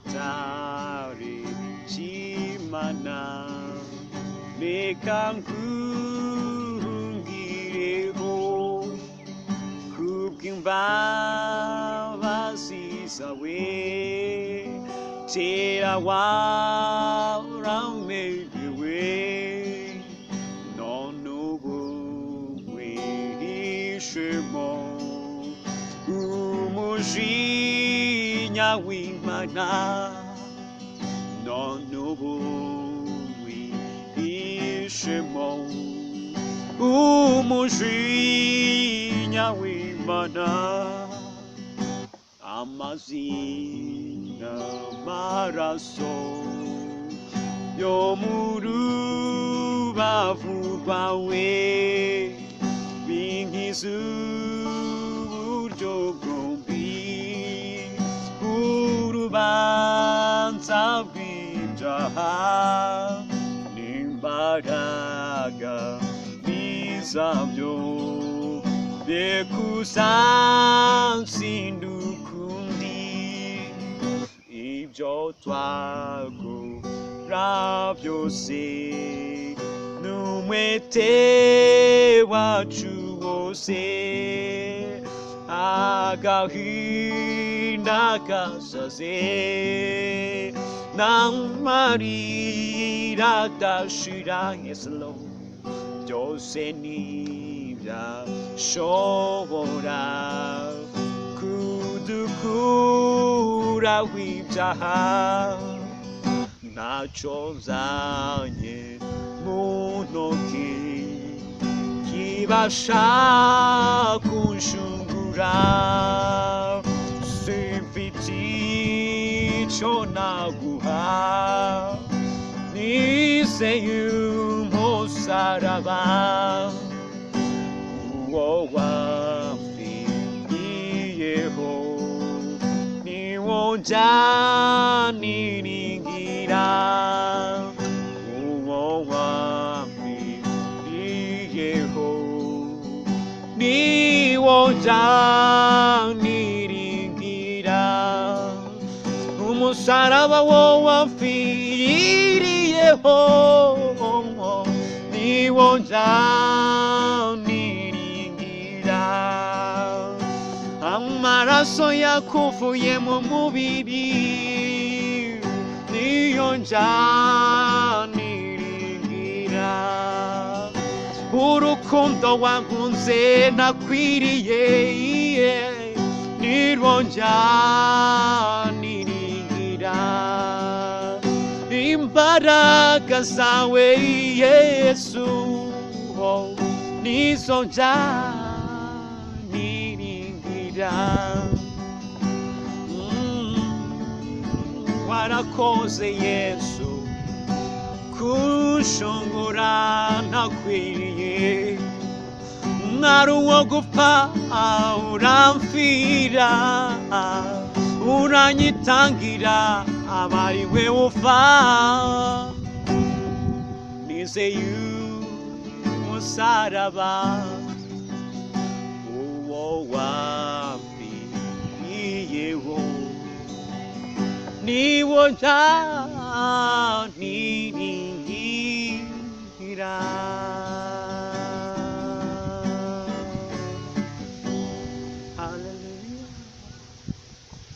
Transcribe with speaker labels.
Speaker 1: Aikitari chimana mekangungirego kukimbava sisawe tera wara mewe no we ishemo umujinya w'Imana none ubu wihishemo umujinya w'Imana amazina maraso yo mu rubavu rwawe binkiza uburyo bwombi urubanza rw'ibyaha n'imbaraga bizabyo bekuzansinde ukundi ibyo twakora byose n'umwete wacu wose agahinda gasaze n'amarira adashira Yesu byose ntibyashobora kudukuraho ibyaha ntacyo nzanye mu ntoki kibasha kunshungura simfite icyo naguha nizeye umusaraba uwo wamfiriyeho niwo njaniringira uwo wamfiriyeho niwo njaniringira umusaraba wo wamfiriyeho niwo njaniringira amaraso yakuvuye mu mubiri niyo njaniringira urukundo wankunze nakwiriye nirwo njaniringira imbaraga zawe Yesu nizo njaniringira warakoze Yesu kunshungura nakwiriye mwari uwo gupfa uramfira uranyitangira abari we upfa nizeye umusaraba uwo wamfiriyeho niwo njaniringira Hallelujah.